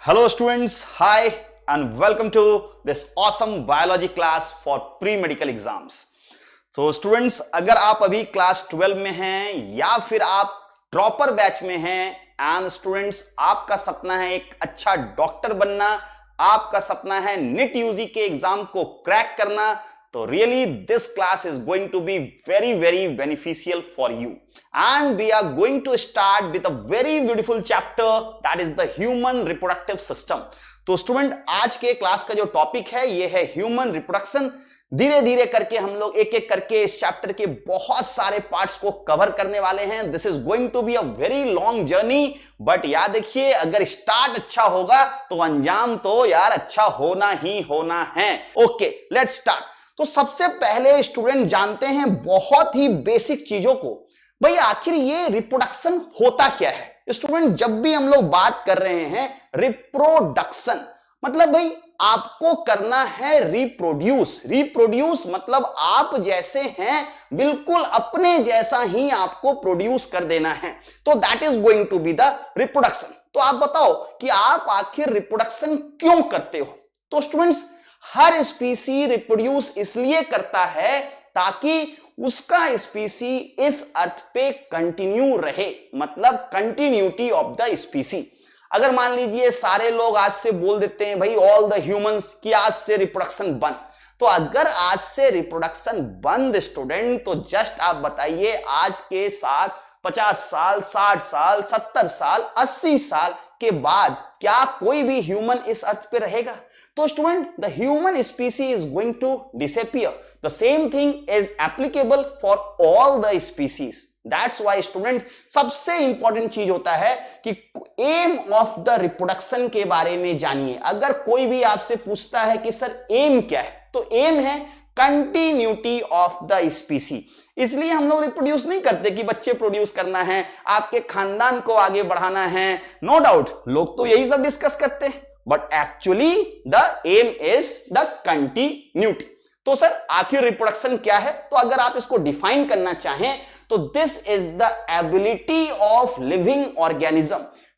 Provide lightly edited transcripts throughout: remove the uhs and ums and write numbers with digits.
Hello students, hi and welcome to this awesome biology class for pre-medical exams. तो students, अगर आप अभी class 12 में हैं या फिर आप ड्रॉपर बैच में हैं एंड स्टूडेंट्स आपका सपना है एक अच्छा डॉक्टर बनना, आपका सपना है नीट यूजी के एग्जाम को क्रैक करना, तो really this class is going to be very beneficial for you. And we are going to start with a very beautiful chapter, that is the human reproductive system. तो student, आज के class का जो topic है ये है human reproduction. धीरे धीरे करके हम लोग एक एक करके इस चैप्टर के बहुत सारे पार्ट्स को कवर करने वाले हैं. This is going to be a very long journey, but याद देखिए, अगर स्टार्ट अच्छा होगा तो अंजाम तो यार अच्छा होना ही होना है. Okay, let's start. तो सबसे पहले स्टूडेंट जानते हैं बहुत ही बेसिक चीजों को. भाई आखिर ये रिप्रोडक्शन होता क्या है? स्टूडेंट, जब भी हम लोग बात कर रहे हैं रिप्रोडक्शन, मतलब भाई आपको करना है रिप्रोड्यूस. रिप्रोड्यूस मतलब आप जैसे हैं बिल्कुल अपने जैसा ही आपको प्रोड्यूस कर देना है. तो that is going to be the reproduction. तो आप बताओ कि आप आखिर रिप्रोडक्शन क्यों करते हो? तो स्टूडेंट्स, हर स्पीसी रिप्रोड्यूस इसलिए करता है ताकि उसका स्पीसी इस अर्थ पे कंटिन्यू रहे, मतलब कंटिन्यूटी ऑफ द स्पीसी. अगर मान लीजिए सारे लोग आज से बोल देते हैं भाई ऑल द ह्यूमंस कि आज से रिप्रोडक्शन बंद, तो अगर आज से रिप्रोडक्शन बंद स्टूडेंट, तो जस्ट आप बताइए आज के साथ 50 साल, 60 साल, 70 साल, 80 साल के बाद क्या कोई भी ह्यूमन इस अर्थ पे रहेगा? तो student, the human specie is going to disappear. The same thing is applicable for all the species. That's why student, सबसे इंपॉर्टेंट चीज होता है कि एम ऑफ द रिप्रोडक्शन के बारे में जानिए. अगर कोई भी आपसे पूछता है कि सर एम क्या है, तो एम है कंटिन्यूटी ऑफ द स्पीसी. इसलिए हम लोग रिप्रोड्यूस नहीं करते कि बच्चे प्रोड्यूस करना है, आपके खानदान को आगे बढ़ाना है. नो डाउट लोग तो यही सब डिस्कस करते हैं, but actually the aim is the continuity. तो सर आखिर रिप्रोडक्शन क्या है? तो अगर आप इसको डिफाइन करना चाहें तो this is the ability of living organism.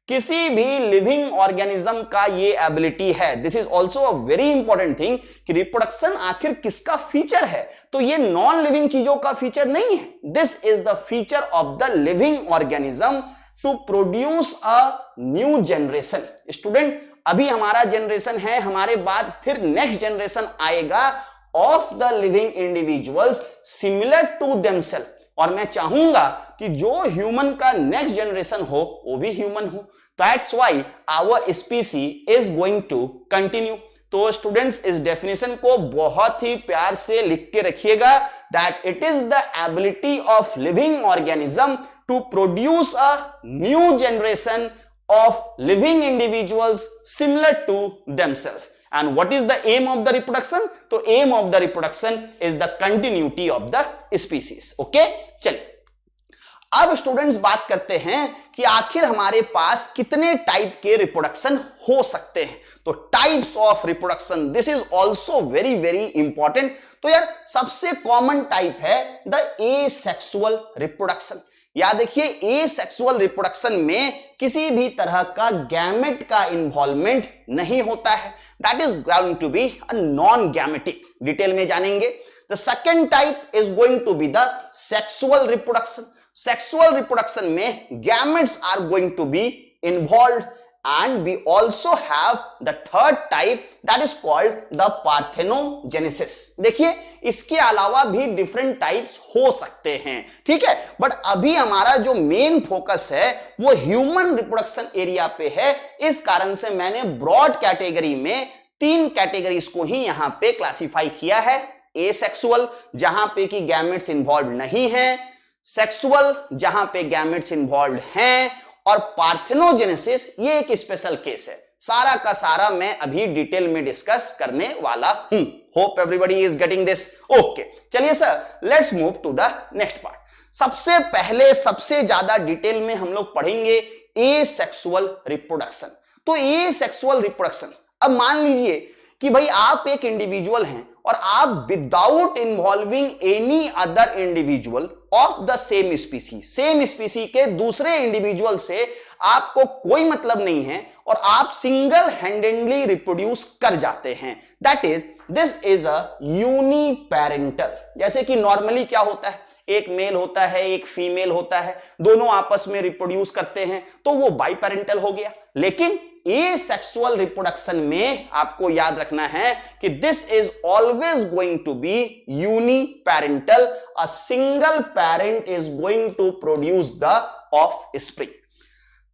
किसी भी लिविंग ऑर्गेनिज्म का ये एबिलिटी है. This is also a very important thing कि रिप्रोडक्शन आखिर किसका फीचर है? तो ये नॉन लिविंग चीजों का फीचर नहीं है. This is the feature of the living organism to produce a new generation. Student, अभी हमारा जनरेशन है, हमारे बाद फिर नेक्स्ट जनरेशन आएगा of the living individuals similar to themself. और मैं चाहूंगा कि जो ह्यूमन का नेक्स्ट जनरेशन हो वो भी ह्यूमन हो. That's why our specie is going to continue. तो स्टूडेंट्स, इस डेफिनेशन को बहुत ही प्यार से लिख के रखिएगा, that it is the ability of living organism to produce a new generation of living individuals similar to themselves. And what is the aim of the reproduction? तो aim of the reproduction is the continuity of the species. Okay? चलिए, अब students बात करते हैं कि आखिर हमारे पास कितने टाइप के रिप्रोडक्शन हो सकते हैं. तो types of reproduction, this is also very important. तो यार सबसे कॉमन टाइप है द एसेक्सुअल रिप्रोडक्शन. याद देखिए, एसेक्सुअल रिप्रोडक्शन में किसी भी तरह का गैमेट का इन्वॉल्वमेंट नहीं होता है. That is going to be a non gametic. Detail में जानेंगे. The second type is going to be the sexual reproduction. Sexual reproduction में gametes are going to be involved. And we also have the third type, that is called the parthenogenesis. देखिए, इसके अलावा भी different types हो सकते हैं, ठीक है, बट अभी हमारा जो मेन फोकस है वो ह्यूमन रिप्रोडक्शन एरिया पे है. इस कारण से मैंने ब्रॉड कैटेगरी में 3 कैटेगरीज को ही यहां पे क्लासिफाई किया है. एसेक्सुअल, जहां पे कि गैमेट्स इन्वॉल्व नहीं है. सेक्सुअल, जहां पे गैमेट्स इन्वॉल्व हैं. और पार्थेनोजेनेसिस, ये एक स्पेशल केस है. सारा का सारा मैं अभी डिटेल में डिस्कस करने वाला हूं. Hope everybody is getting this. Okay, चलिए sir, let's move to the next part. सबसे पहले सबसे ज्यादा डिटेल में हम लोग पढ़ेंगे एसेक्सुअल रिप्रोडक्शन. तो एसेक्सुअल रिप्रोडक्शन, अब मान लीजिए कि भाई आप एक इंडिविजुअल हैं और आप without involving any other individual of the same स्पीसी के दूसरे इंडिविजुअल से आपको कोई मतलब नहीं है और आप सिंगल हैंडेडली रिप्रोड्यूस कर जाते हैं, that is this is a uniparental. जैसे कि नॉर्मली क्या होता है, एक मेल होता है एक फीमेल होता है, दोनों आपस में रिप्रोड्यूस करते हैं तो वो बाइपेरेंटल हो गया। लेकिन एसेक्सुअल रिप्रोडक्शन में आपको याद रखना है कि this is always going to be uniparental, a single parent is going to produce the offspring.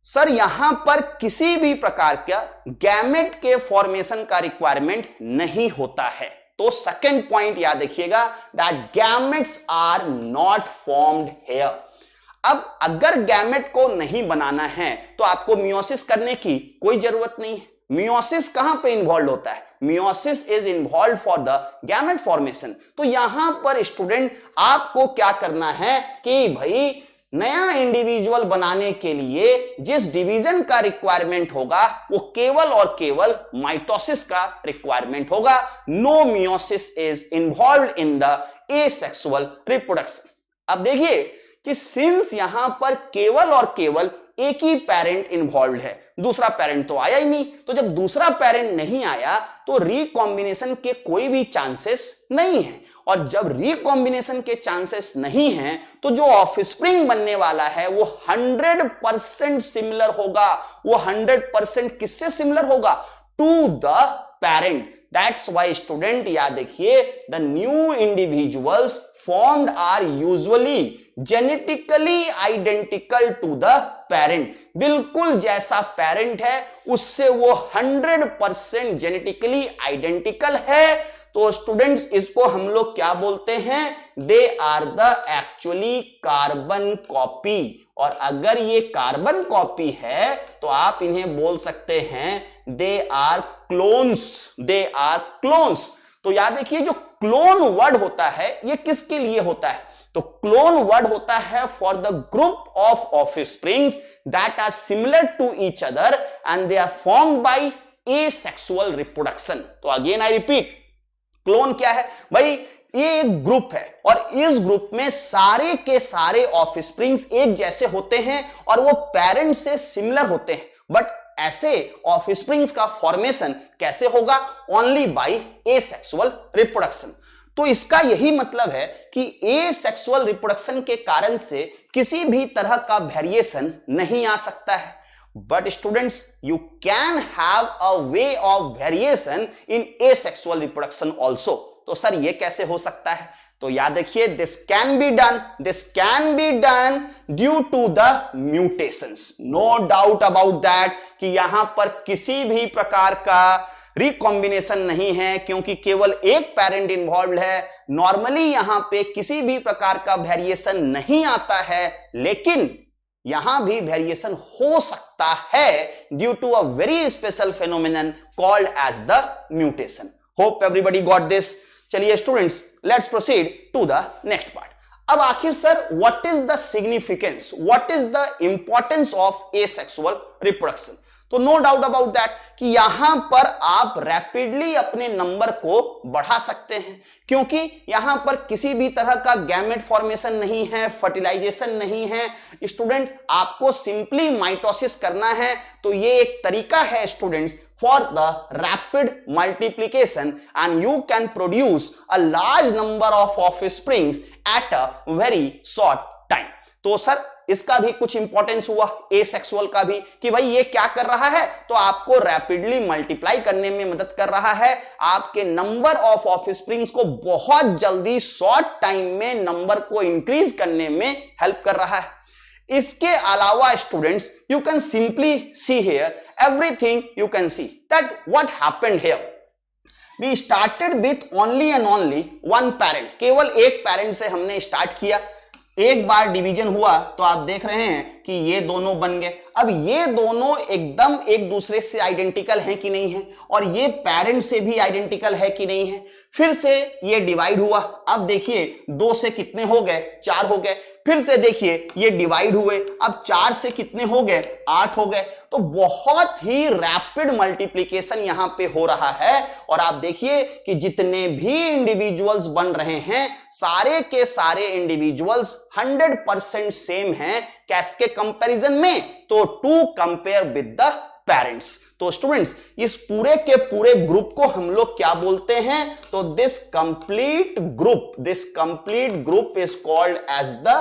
Sir यहां पर किसी भी प्रकार का गैमेट के फॉर्मेशन का रिक्वायरमेंट नहीं होता है। तो सेकंड पॉइंट याद रखिएगा, that gametes are not formed here. अब अगर गैमेट को नहीं बनाना है तो आपको मियोसिस करने की कोई जरूरत नहीं है। मियोसिस कहां पे इन्वॉल्व होता है, meiosis is involve for the gamete formation. तो यहां पर स्टूडेंट आपको क्या करना है कि भाई नया इंडिविजुअल बनाने के लिए जिस डिवीजन का रिक्वायरमेंट होगा वो केवल और केवल माइटोसिस का रिक्वायरमेंट होगा। No meiosis is involve in the asexual reproduction. अब देखिए कि सिंस यहां पर केवल और केवल एक ही पेरेंट इन्वॉल्व है, दूसरा पेरेंट तो आया ही नहीं, तो जब दूसरा पेरेंट नहीं आया तो रिकॉम्बिनेशन के कोई भी चांसेस नहीं है। और जब रिकॉम्बिनेशन के चांसेस नहीं है तो जो ऑफस्प्रिंग बनने वाला है वो 100% सिमिलर होगा। वो 100% किससे सिमिलर होगा, to the parent. That's why student याद रखिए, the new individuals formed are usually genetically identical to the parent। बिल्कुल जैसा पेरेंट है उससे वो 100% जेनेटिकली आइडेंटिकल है। तो स्टूडेंट्स इसको हम लोग क्या बोलते हैं, they are the actually carbon copy. और अगर ये कार्बन कॉपी है तो आप इन्हें बोल सकते हैं they are clones, they are clones. तो याद रखिए जो क्लोन वर्ड होता है ये किसके लिए होता है, तो क्लोन वर्ड होता है for the group of offsprings that are similar to each other and they are formed by asexual reproduction. तो अगेन आई रिपीट, क्लोन क्या है भाई, ये एक ग्रुप है और इस ग्रुप में सारे के सारे ऑफस्प्रिंग्स एक जैसे होते हैं और वो पेरेंट से सिमिलर होते हैं। बट ऐसे ऑफस्प्रिंग्स का फॉर्मेशन कैसे होगा, ओनली बाय एसेक्सुअल रिप्रोडक्शन। तो इसका यही मतलब है कि एसेक्सुअल रिप्रोडक्शन के कारण से किसी भी तरह का वेरिएशन नहीं आ सकता है। But students you can have a way of variation in asexual reproduction also. तो सर ये कैसे हो सकता है, तो याद रखिए this can be done due to the mutations. No doubt about that कि यहां पर किसी भी प्रकार का रिकॉम्बिनेशन नहीं है क्योंकि केवल एक पेरेंट इन्वॉल्व है। नॉर्मली यहां पे किसी भी प्रकार का वेरिएशन नहीं आता है, लेकिन यहां भी वेरिएशन हो सकता है due to a very special phenomenon called as the mutation. Hope everybody got this. चलिए students let's proceed to the next part. अब आखिर sir what is the significance, what is the importance of asexual reproduction. तो no doubt about that कि यहां पर आप rapidly अपने number को बढ़ा सकते हैं क्योंकि यहां पर किसी भी तरह का गैमेट फॉर्मेशन नहीं है, फर्टिलाइजेशन नहीं है। स्टूडेंट आपको सिंपली माइटोसिस करना है। तो ये एक तरीका है students for the rapid multiplication and you can produce a large number of offsprings at a very short time. तो सर इसका भी कुछ इंपॉर्टेंस हुआ एसेक्सुअल का भी कि भाई ये क्या कर रहा है, तो आपको रैपिडली मल्टीप्लाई करने में मदद कर रहा है, आपके नंबर ऑफ ऑफस्प्रिंग्स को बहुत जल्दी शॉर्ट टाइम में नंबर को इंक्रीज करने में हेल्प कर रहा है। इसके अलावा students you can simply see here everything, you can see that what happened here. We started with only and only one parent, केवल एक पेरेंट से हमने स्टार्ट किया। एक बार डिवीजन हुआ तो आप देख रहे हैं कि ये दोनों बन गए। अब ये दोनों एकदम एक दूसरे से आइडेंटिकल हैं कि नहीं है, और ये पेरेंट से भी आइडेंटिकल है कि नहीं है। फिर से ये डिवाइड हुआ, अब देखिए 2 से कितने हो गए, 4 हो गए। फिर से देखिए ये डिवाइड हुए, अब 4 से कितने हो गए, 8 हो गए। तो बहुत ही रैपिड मल्टीप्लिकेशन यहां पे हो रहा है। और आप देखिए कि जितने भी इंडिविजुअल्स बन रहे हैं, सारे के सारे इंडिविजुअल्स 100% सेम हैं। कैसके कंपैरिजन में, तो to compare with the parents. तो स्टूडेंट्स, इस पूरे के पूरे ग्रुप को हम लोग क्या बोलते हैं, तो this complete group is called as the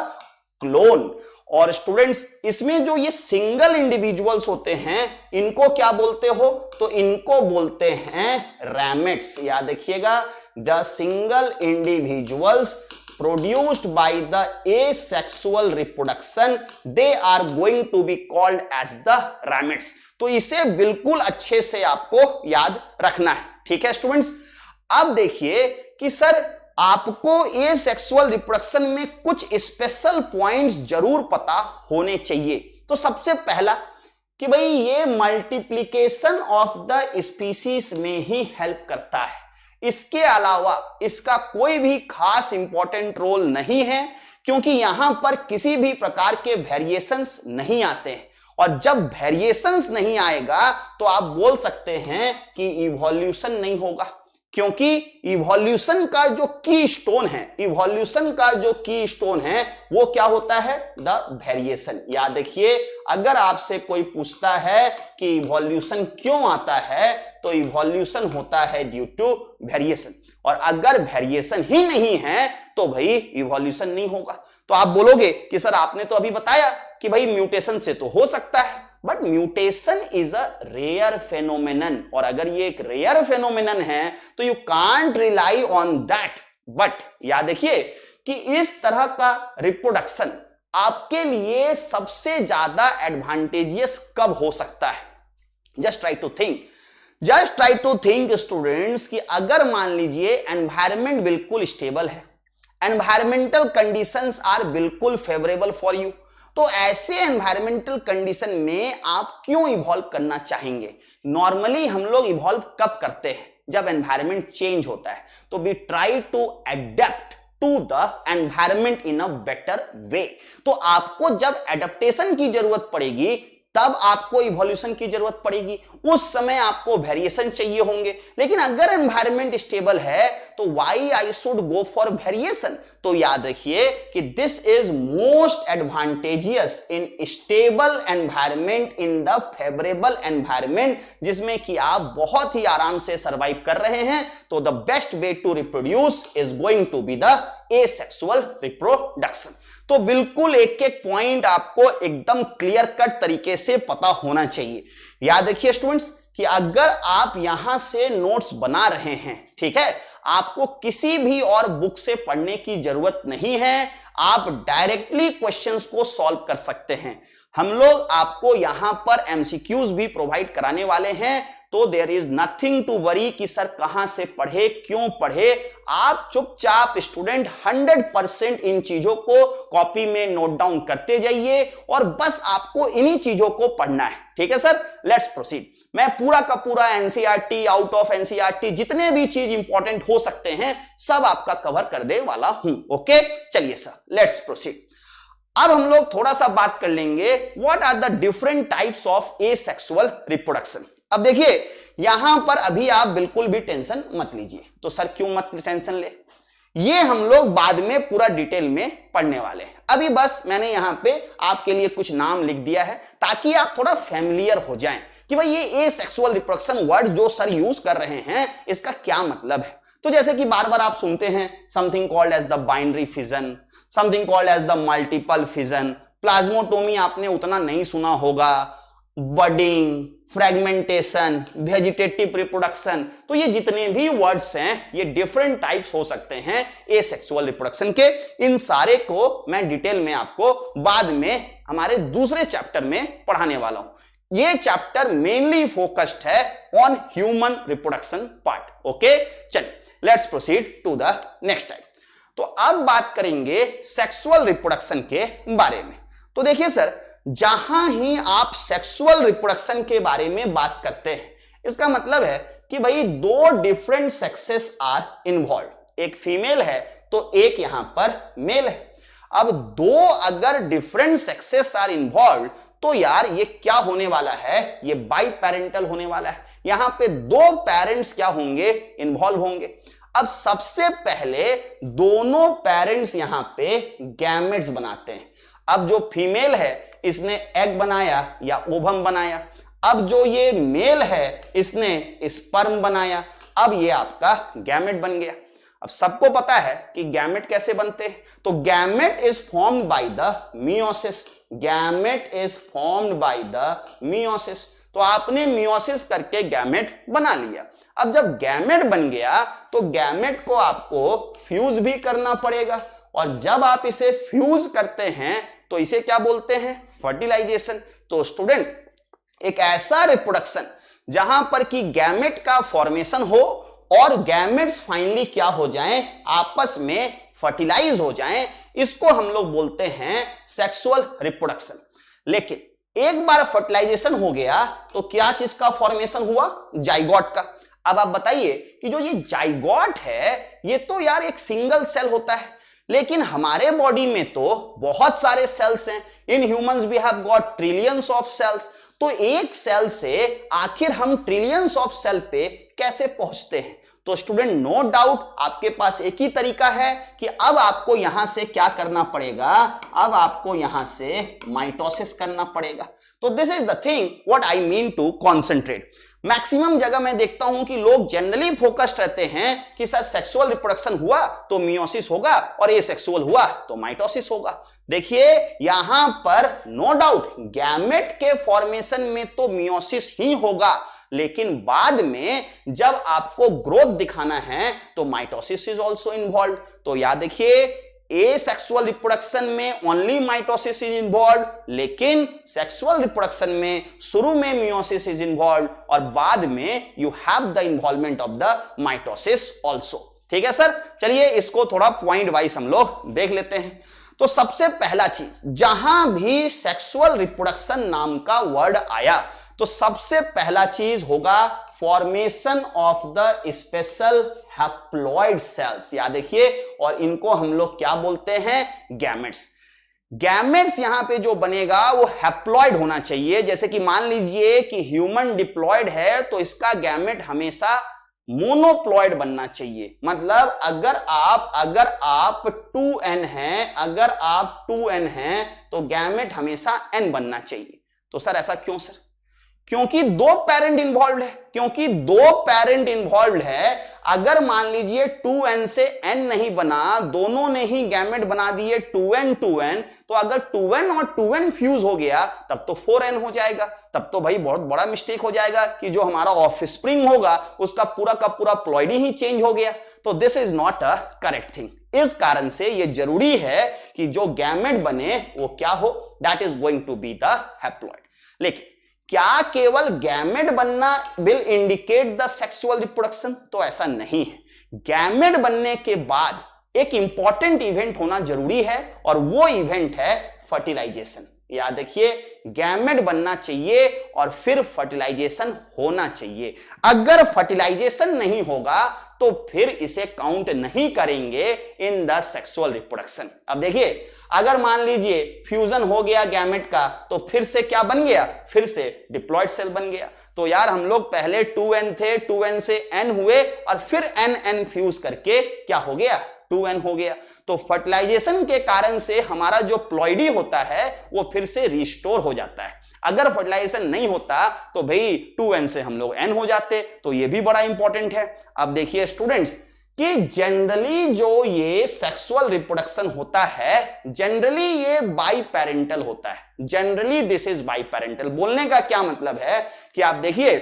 clone. और स्टूडेंट्स, इसमें जो ये सिंगल इंडिविजुअल्स होते हैं, इनको क्या बोलते हो, तो इनको बोलते हैं रैमेट्स। याद रखिएगा, the single individuals produced by the asexual reproduction, they are going to be called as the ramettes। तो इसे बिल्कुल अच्छे से आपको याद रखना है, ठीक है स्टूडेंट्स। अब देखिए कि सर आपको एसेक्सुअल रिप्रोडक्शन में कुछ स्पेशल पॉइंट्स जरूर पता होने चाहिए। तो सबसे पहला कि भाई ये मल्टीप्लिकेशन ऑफ द स्पीसीज में ही हेल्प करता है, इसके अलावा इसका कोई भी खास इंपॉर्टेंट रोल नहीं है, क्योंकि यहां पर किसी भी प्रकार के वेरिएशंस नहीं आते हैं। और जब वेरिएशंस नहीं आएगा तो आप बोल सकते हैं कि इवोल्यूशन नहीं होगा, क्योंकि इवोल्यूशन का जो की स्टोन है, वो क्या होता है, द वेरिएशन। याद रखिए, अगर आपसे कोई पूछता है कि इवोल्यूशन क्यों आता है, तो इवोल्यूशन होता है ड्यू टू वेरिएशन। और अगर वेरिएशन ही नहीं है तो भाई इवोल्यूशन नहीं होगा। तो आप बोलोगे कि सर आपने तो अभी बताया कि भाई म्यूटेशन से तो हो सकता है, but mutation is a rare phenomenon. और अगर ये एक रेयर फेनोमेनन है तो you can't rely on that. But याद रखिए कि इस तरह का रिप्रोडक्शन आपके लिए सबसे ज्यादा एडवांटेजियस कब हो सकता है। Just try to think students, कि अगर मान लीजिए एनवायरमेंट बिल्कुल स्टेबल है, एनवायरमेंटल कंडीशंस आर बिल्कुल फेवरेबल फॉर यू, तो ऐसे एनवायरमेंटल कंडीशन में आप क्यों इवॉल्व करना चाहेंगे। नॉर्मली हम लोग इवॉल्व कब करते हैं, जब एनवायरमेंट चेंज होता है। तो we try to adapt to the environment in a better way. तो आपको जब एडेप्टेशन की जरूरत पड़ेगी, तब आपको इवोल्यूशन की जरूरत पड़ेगी, उस समय आपको वेरिएशन चाहिए होंगे। लेकिन अगर एनवायरमेंट स्टेबल है तो why I should go for variation. तो याद रखिए कि this is most advantageous in stable environment, in the favourable environment, जिसमें कि आप बहुत ही आराम से सर्वाइव कर रहे हैं। तो the best way to reproduce is going to be the asexual reproduction. तो बिल्कुल एक एक पॉइंट आपको एकदम क्लियर कट तरीके से पता होना चाहिए। याद रखिए स्टूडेंट्स कि अगर आप यहां से नोट्स बना रहे हैं, ठीक है, आपको किसी भी और बुक से पढ़ने की जरूरत नहीं है, आप डायरेक्टली क्वेश्चंस को सॉल्व कर सकते हैं। हम लोग आपको यहां पर एमसीक्यूज भी प्रोवाइड कराने वाले हैं, तो there is nothing to worry कि सर कहां से पढ़े, क्यों पढ़े। आप चुपचाप स्टूडेंट 100% इन चीजों को कॉपी में नोट डाउन करते जाइए, और बस आपको इन्हीं चीजों को पढ़ना है, ठीक है सर। Let's proceed. मैं पूरा का पूरा एनसीईआरटी, आउट ऑफ एनसीईआरटी, जितने भी चीज इंपॉर्टेंट हो सकते हैं सब आपका कवर कर दे वाला हूं। ओके, चलिए सर, लेट्स प्रोसीड। अब हम लोग थोड़ा सा बात कर लेंगे what are the different types of asexual reproduction. अब देखिए यहां पर अभी आप बिल्कुल भी टेंशन मत लीजिए। तो सर क्यों मत टेंशन ले, ये हम लोग बाद में पूरा डिटेल में पढ़ने वाले हैं। अभी बस मैंने यहां पे आपके लिए कुछ नाम लिख दिया है ताकि आप थोड़ा फैमिलियर हो जाएं कि भाई ये एसेक्सुअल रिप्रोडक्शन वर्ड जो सर यूज कर रहे हैं इसका क्या मतलब है। तो जैसे कि बार बार आप सुनते हैं something called as the binary fission, something called as the multiple fission, plasmotomy आपने उतना नहीं सुना होगा, बडिंग, फ्रेगमेंटेशन, वेजिटेटिव रिप्रोडक्शन। तो ये जितने भी वर्ड्स हैं ये डिफरेंट टाइप्स हो सकते हैं एसेक्सुअल रिप्रोडक्शन के। इन सारे को मैं डिटेल में आपको बाद में हमारे दूसरे चैप्टर में पढ़ाने वाला हूं। ये चैप्टर मेनली फोकस्ड है on human reproduction part. Okay, चलिए let's proceed to the next type. तो अब बात करेंगे सेक्सुअल रिप्रोडक्शन के बारे में। तो देखिए सर, जहां ही आप सेक्सुअल रिप्रोडक्शन के बारे में बात करते हैं, इसका मतलब है कि भाई दो डिफरेंट सेक्सेस आर इन्वॉल्व, एक फीमेल है तो एक यहां पर मेल है। अब दो अगर डिफरेंट सेक्सेस आर इन्वॉल्व तो यार ये क्या होने वाला है, ये बाई पेरेंटल होने वाला है। यहां पे दो पेरेंट्स क्या होंगे, इन्वॉल्व होंगे। अब सबसे पहले दोनों पेरेंट्स यहां पे गैमेट्स बनाते हैं। अब जो फीमेल है इसने एग बनाया या ओवम बनाया, अब जो ये मेल है इसने स्पर्म बनाया, अब ये आपका गैमेट बन गया। अब सबको पता है कि गैमेट कैसे बनते हैं, तो gamete is formed by the meiosis, gamete is formed by the meiosis. तो आपने मियोसिस करके गैमेट बना लिया। अब जब गैमेट बन गया तो गैमेट को आपको फ्यूज भी करना पड़ेगा, और जब आप इसे फ्यूज करते हैं तो इसे क्या बोलते हैं, फर्टिलाइजेशन। तो स्टूडेंट, एक ऐसा रिप्रोडक्शन जहां पर कि गैमेट का फॉर्मेशन हो और गैमेट्स फाइनली क्या हो जाएं, आपस में फर्टिलाइज हो जाएं, इसको हम लोग बोलते हैं सेक्सुअल रिप्रोडक्शन। लेकिन एक बार फर्टिलाइजेशन हो गया तो क्या चीज का फॉर्मेशन हुआ, जाइगोट का। अब आप बताइए कि जो ये जाइगोट है ये तो यार एक सिंगल सेल होता है, लेकिन हमारे बॉडी में तो बहुत सारे सेल्स हैं। In humans we have got trillions of cells. तो एक सेल से आखिर हम ट्रिलियंस ऑफ सेल पे कैसे पहुंचते हैं। तो स्टूडेंट, नो डाउट आपके पास एक ही तरीका है कि अब आपको यहां से क्या करना पड़ेगा, अब आपको यहां से माइटोसिस करना पड़ेगा। तो this is the thing what I mean to concentrate. Maximum जगह मैं देखता हूं कि लोग जनरली फोकस्ड रहते हैं कि सर सेक्सुअल रिप्रोडक्शन हुआ तो मियोसिस होगा और ये सेक्सुअल हुआ तो माइटोसिस होगा। देखिए यहां पर नो डाउट गैमेट के फॉर्मेशन में तो मियोसिस ही होगा, लेकिन बाद में जब आपको ग्रोथ दिखाना है तो माइटोसिस इज ऑल्सो इन्वॉल्व। तो याद देखिए, ए सेक्सुअल रिप्रोडक्शन में ओनली माइटोसिस इज इन्वॉल्व, लेकिन सेक्सुअल रिप्रोडक्शन में शुरू में मियोसिस इज इन्वॉल्व और बाद में you have the involvement of the mitosis also. ठीक है सर, चलिए इसको थोड़ा पॉइंट वाइज हम लोग देख लेते हैं। तो सबसे पहला चीज, जहां भी सेक्सुअल रिप्रोडक्शन नाम का वर्ड आया तो सबसे पहला चीज होगा formation of the special haploid cells. याद देखिए, और इनको हम लोग क्या बोलते हैं, गैमेट्स। गैमेट्स यहां पे जो बनेगा वो हैप्लॉइड होना चाहिए। जैसे कि मान लीजिए कि ह्यूमन डिप्लॉइड है तो इसका गैमेट हमेशा मोनोप्लॉइड बनना चाहिए। मतलब अगर आप 2n हैं, अगर आप 2n हैं तो गैमेट हमेशा n बनना चाहिए। तो सर ऐसा क्यों सर? क्योंकि दो पेरेंट इन्वॉल्व है, क्योंकि दो पेरेंट इन्वॉल्व है। अगर मान लीजिए 2n से n नहीं बना, दोनों ने ही गैमेट बना दिए 2n 2n, तो अगर 2n और 2n फ्यूज हो गया तब तो 4n हो जाएगा। तब तो भाई बहुत बड़ा मिस्टेक हो जाएगा कि जो हमारा ऑफस्प्रिंग होगा उसका पूरा का पूरा प्लॉइडी ही चेंज हो गया। तो this is not a correct thing. इस कारण से यह जरूरी है कि जो गैमेट बने वो क्या हो, that is going to be the haploid. लेकिन क्या केवल गैमेट बनना will indicate the sexual reproduction? तो ऐसा नहीं है। गैमेट बनने के बाद एक इंपॉर्टेंट इवेंट होना जरूरी है और वो इवेंट है फर्टिलाइजेशन। याद देखिए, गैमेट बनना चाहिए और फिर फर्टिलाइजेशन होना चाहिए। अगर फर्टिलाइजेशन नहीं होगा तो फिर इसे काउंट नहीं करेंगे इन द सेक्सुअल रिप्रोडक्शन। अब देखिए, अगर मान लीजिए फ्यूजन हो गया गैमेट का तो फिर से क्या बन गया, फिर से डिप्लॉइड सेल बन गया। तो यार हम लोग पहले 2n थे, 2n से n हुए और फिर n फ्यूज करके क्या हो गया, 2n हो गया। तो फर्टिलाइजेशन के कारण से हमारा जो प्लॉइडी होता है वो फिर से रिस्टोर हो जाता है। अगर फर्टिलाइजेशन नहीं होता तो भाई 2n से हम लोग n हो जाते। तो ये भी बड़ा इंपॉर्टेंट है। अब देखिए स्टूडेंट्स कि जनरली जो ये सेक्सुअल रिप्रोडक्शन होता है, जनरली ये बाई पेरेंटल होता है। Generally this is by parental. बोलने का क्या मतलब है कि आप देखिए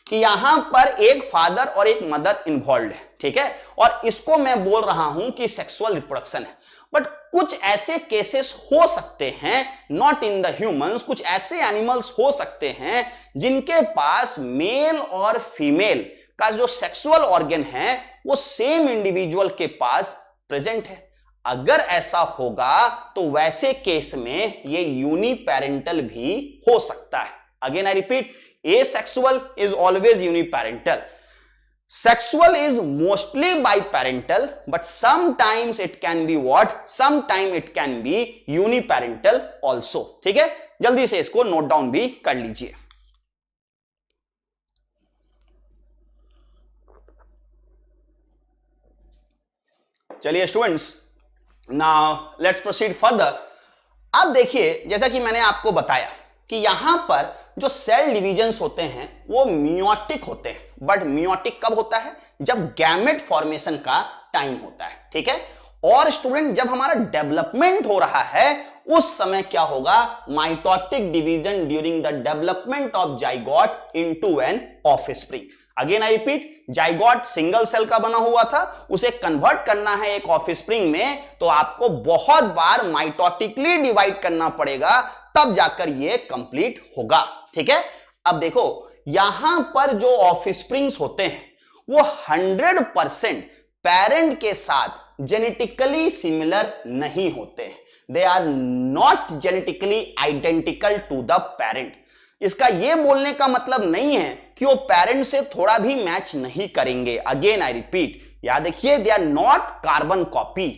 कि यहां पर एक फादर और एक मदर इन्वॉल्व है, ठीक है, और इसको मैं बोल रहा हूं कि सेक्सुअल रिप्रोडक्शन है। बट कुछ ऐसे केसेस हो सकते हैं, नॉट इन द ह्यूमंस, कुछ ऐसे एनिमल्स हो सकते हैं जिनके पास मेल और फीमेल का जो सेक्सुअल ऑर्गन है वो सेम इंडिविजुअल के पास प्रेजेंट है। अगर ऐसा होगा तो वैसे केस में ये यूनिपेरेंटल भी हो सकता है। Again I repeat, asexual is always uniparental, sexual is mostly biparental, but sometimes it can be what, sometime it can be uniparental also। ठीक है, जल्दी से इसको नोट डाउन भी कर लीजिए। चलिए students, now let's proceed further. अब देखिए, जैसा कि मैंने आपको बताया कि यहां पर जो सेल डिविजन्स होते हैं वो मियोटिक होते हैं, बट मियोटिक कब होता है, जब गैमेट फॉर्मेशन का टाइम होता है। ठीक है, और स्टूडेंट जब हमारा डेवलपमेंट हो रहा है उस समय क्या होगा, mitotic division during the development of zygote into an offspring. Again I repeat, zygote single cell का बना हुआ था, उसे कन्वर्ट करना है एक ऑफस्प्रिंग में, तो आपको बहुत बार माइटोटिकली डिवाइड करना पड़ेगा, तब जाकर ये कंप्लीट होगा। ठीक है, अब देखो यहां पर जो ऑफस्प्रिंग्स होते हैं वो 100% पेरेंट के साथ जेनेटिकली सिमिलर नहीं होते, they are not genetically identical to the parent. इसका यह बोलने का मतलब नहीं है कि वो पेरेंट से थोड़ा भी मैच नहीं करेंगे। अगेन आई रिपीट, याद रखिए, they are not carbon copy.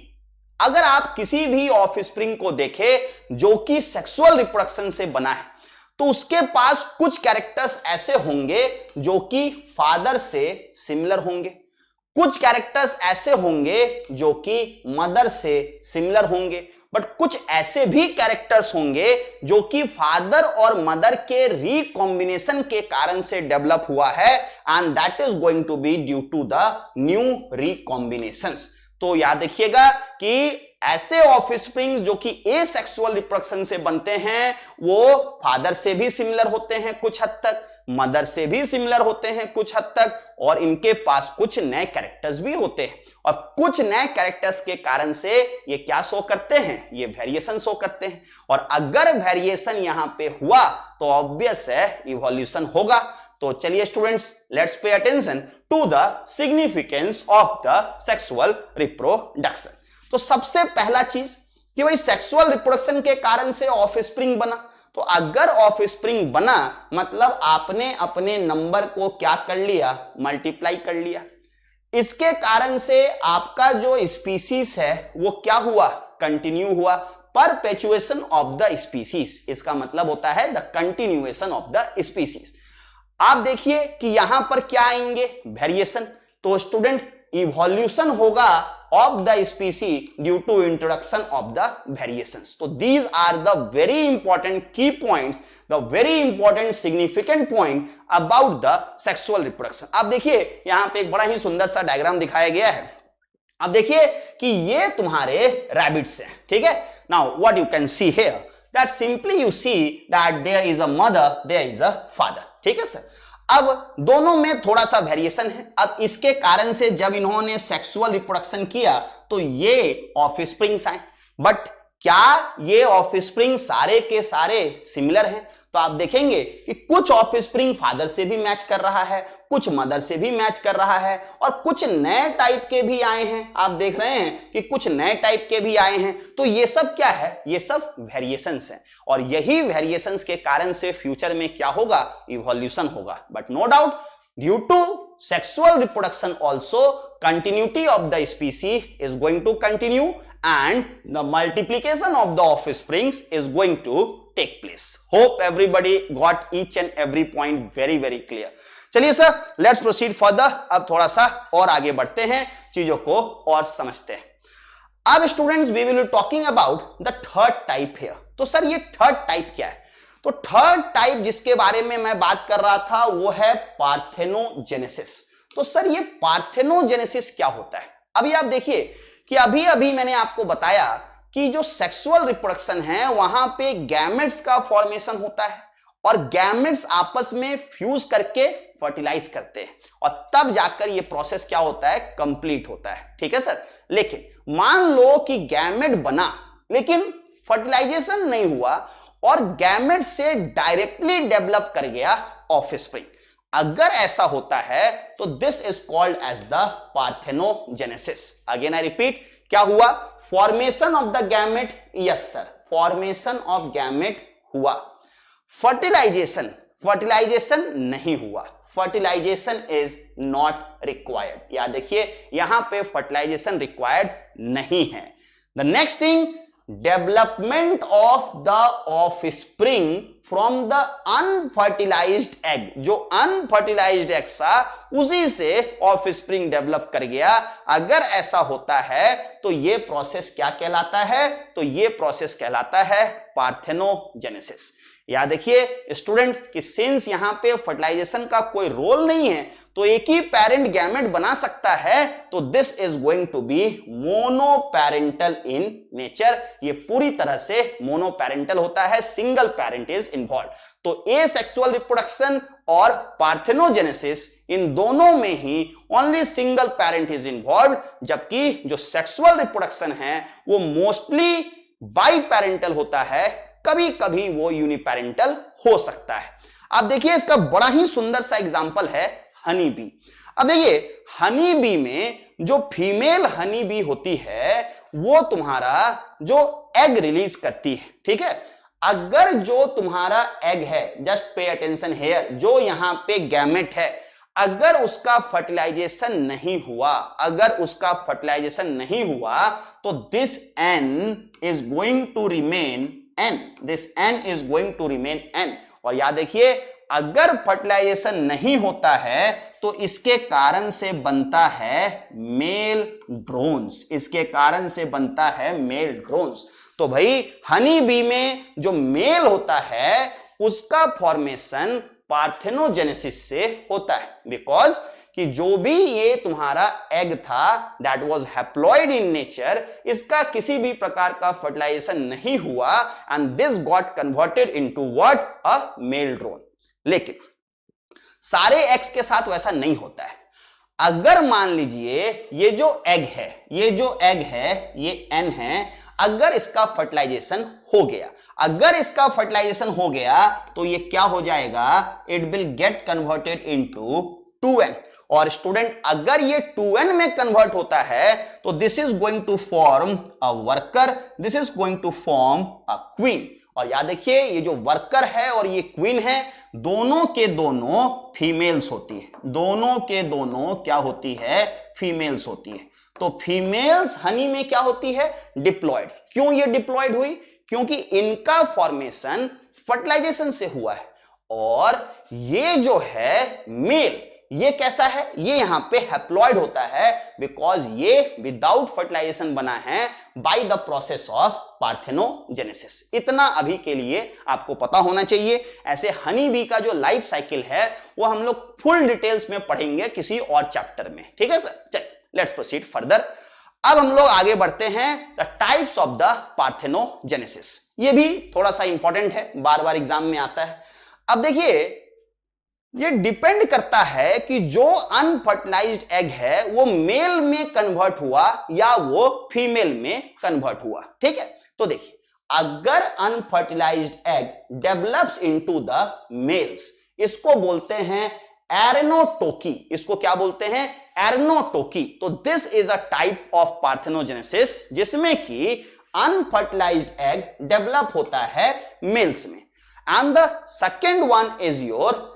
अगर आप किसी भी ऑफस्प्रिंग को देखें जो कि सेक्सुअल रिप्रोडक्शन से बना है, तो उसके पास कुछ कैरेक्टर्स ऐसे होंगे जो कि फादर से सिमिलर होंगे, कुछ कैरेक्टर्स ऐसे होंगे जो कि मदर से सिमिलर होंगे, बट कुछ ऐसे भी कैरेक्टर्स होंगे जो कि फादर और मदर के रिकॉम्बिनेशन के कारण से डेवलप हुआ है, and that is going to be due to the new recombinations. तो याद रखिएगा कि ऐसे ऑफस्प्रिंग्स जो कि एसेक्सुअल रिप्रोडक्शन से बनते हैं वो फादर से भी सिमिलर होते हैं कुछ हद तक, मदर से भी सिमिलर होते हैं कुछ हद तक, और इनके पास कुछ नए कैरेक्टर्स भी होते हैं, और कुछ नए कैरेक्टर्स के कारण से ये क्या शो करते हैं, ये वेरिएशन शो करते हैं। और अगर वेरिएशन यहां पे हुआ तो ऑब्वियस है इवोल्यूशन होगा। तो चलिए students, let's pay attention to the significance of the sexual reproduction. तो सबसे पहला चीज कि भाई सेक्सुअल रिप्रोडक्शन के कारण से ऑफस्प्रिंग बना, तो अगर ऑफस्प्रिंग बना मतलब आपने अपने नंबर को क्या कर लिया, मल्टीप्लाई कर लिया। इसके कारण से आपका जो स्पीसीज है वो क्या हुआ, कंटिन्यू हुआ, परपेचुएशन ऑफ द स्पीसीज। इसका मतलब होता है the continuation of the species. आप देखिए कि यहां पर क्या आएंगे, वेरिएशन। तो स्टूडेंट इवोल्यूशन होगा of the species due to introduction of the variations। So these are the very important key points, the very important significant point about the sexual reproduction। अब देखिए यहां पे एक बड़ा ही सुंदर सा डायग्राम दिखाया गया है। अब देखिए कि ये तुम्हारे रैबिट्स हैं, ठीक है। Now what you can see here, that simply you see that there is a mother, there is a father, ठीक है सर। अब दोनों में थोड़ा सा वेरिएशन है। अब इसके कारण से जब इन्होंने सेक्सुअल रिप्रोडक्शन किया तो ये ऑफस्प्रिंग्स आए, बट क्या ये ऑफस्प्रिंग सारे के सारे सिमिलर हैं? तो आप देखेंगे कि कुछ ऑफस्प्रिंग फादर से भी मैच कर रहा है, कुछ मदर से भी मैच कर रहा है, और कुछ नए टाइप के भी आए हैं। आप देख रहे हैं कि कुछ नए टाइप के भी आए हैं। तो ये सब क्या है, ये सब वेरिएशंस हैं, और यही वेरिएशंस के कारण से फ्यूचर में क्या होगा, इवोल्यूशन होगा। But no doubt due to sexual reproduction also continuity of the species is going to continue and the multiplication of the offsprings is going to take place। Hope everybody got each and every point very very clear। चलिए sir, let's proceed further। अब थोड़ा सा और आगे बढ़ते हैं, चीजों को और समझते हैं। अब students we will be talking about the third type here। तो सर ये थर्ड टाइप क्या है? तो थर्ड टाइप जिसके बारे में मैं बात कर रहा था वो है पार्थेनोजेनेसिस। तो सर ये पार्थेनोजेनेसिस क्या होता है? अभी आप देखिए कि अभी अभी मैंने आपको बताया कि जो सेक्सुअल रिप्रोडक्शन है वहां पे गैमेट्स का फॉर्मेशन होता है, और गैमेट्स आपस में फ्यूज करके फर्टिलाइज करते हैं, और तब जाकर ये प्रोसेस क्या होता है, कंप्लीट होता है। ठीक है सर। लेकिन मान लो कि गैमेट बना लेकिन फर्टिलाइजेशन नहीं हुआ और गैमेट से डायरेक्टली डेवलप कर गया ऑफस्प्रिंग। अगर ऐसा होता है तो this is called as the parthenogenesis. Again I repeat, क्या हुआ? Formation of the gamete, yes sir, formation of gamete हुआ। फर्टिलाइजेशन, फर्टिलाइजेशन नहीं हुआ, फर्टिलाइजेशन इज नॉट रिक्वायर्ड। याद देखिए यहां पे फर्टिलाइजेशन रिक्वायर्ड नहीं है। The next thing, development of the offspring from the unfertilised egg, जो अनफर्टिलाइज्ड एग था उसी से ऑफस्प्रिंग डेवलप कर गया। अगर ऐसा होता है तो ये प्रोसेस क्या कहलाता है? तो ये प्रोसेस कहलाता है पार्थेनोजेनेसिस। याद देखिए स्टूडेंट कि सिंस यहां पे फर्टिलाइजेशन का कोई रोल नहीं है तो एक ही पेरेंट गैमेट बना सकता है, तो this is going to be monoparental in nature. ये पूरी तरह से मोनोपेरेंटल होता है, सिंगल पेरेंट इज इन्वॉल्व। तो एसेक्सुअल रिप्रोडक्शन और पार्थेनोजेनेसिस इन दोनों में ही only single parent is involve, जबकि जो सेक्सुअल रिप्रोडक्शन है वो मोस्टली बाई पेरेंटल होता है, कभी कभी वो यूनिपेरेंटल हो सकता है। अब देखिए इसका बड़ा ही सुंदर सा एग्जांपल है हनी बी। अब देखिए हनी बी में जो फीमेल हनी बी होती है वो तुम्हारा जो एग रिलीज करती है, ठीक है। अगर जो तुम्हारा एग है, जस्ट पे अटेंशन हियर, जो यहां पे गैमेट है, अगर उसका फर्टिलाइजेशन नहीं हुआ, अगर उसका फर्टिलाइजेशन नहीं हुआ तो this N is going to remain N, this N is going to remain N। और याद देखिए अगर फर्टिलाइजेशन नहीं होता है तो इसके कारण से बनता है मेल ड्रोन्स, इसके कारण से बनता है मेल ड्रोन्स। तो भाई हनी बी में जो मेल होता है उसका फॉर्मेशन पार्थेनोजेनेसिस से होता है, बिकॉज कि जो भी ये तुम्हारा एग था that was haploid in nature, इसका किसी भी प्रकार का फर्टिलाइजेशन नहीं हुआ and this got converted into what? A male drone. लेकिन सारे एग्स के साथ वैसा नहीं होता है। अगर मान लीजिए ये जो एग है, ये जो एग है, ये एन है, अगर इसका फर्टिलाइजेशन हो गया, अगर इसका फर्टिलाइजेशन हो गया तो ये क्या हो जाएगा? It will get converted into 2n। और स्टूडेंट अगर ये 2n में कन्वर्ट होता है तो this is going to form a worker, this is going to form a queen. और याद देखिए ये जो वर्कर है और ये क्वीन है, दोनों के दोनों फीमेल्स होती है, दोनों के दोनों क्या होती है? फीमेल्स होती है। तो फीमेल्स हनी में क्या होती है? डिप्लॉयड। क्यों ये डिप्लॉयड हुई? क्योंकि इनका फॉर्मेशन फर्टिलाइजेशन से हुआ है। और ये जो है मेल, ये कैसा है? ये यहां पे हैप्लॉइड होता है बिकॉज ये विदाउट फर्टिलाइजेशन बना है by the process of parthenogenesis. इतना अभी के लिए आपको पता होना चाहिए। ऐसे हनी बी का जो लाइफ साइकिल है वो हम लोग फुल डिटेल्स में पढ़ेंगे किसी और चैप्टर में, ठीक है सर। चलिए लेट्स प्रोसीड फर्दर। अब हम लोग आगे बढ़ते हैं the types of the parthenogenesis. ये भी थोड़ा सा इंपॉर्टेंट है, बार बार एग्जाम में आता है। अब देखिए ये डिपेंड करता है कि जो अनफर्टिलाइज्ड एग है वो मेल में कन्वर्ट हुआ या वो फीमेल में कन्वर्ट हुआ, ठीक है। तो देखिए अगर unfertilized egg develops into the mails, इसको बोलते हैं एरेनोटोकी। इसको क्या बोलते हैं? एरेनोटोकी। तो this is a type of parthenogenesis जिसमें कि अनफर्टिलाइज्ड एग डेवलप होता है मेल्स में। And the second one is your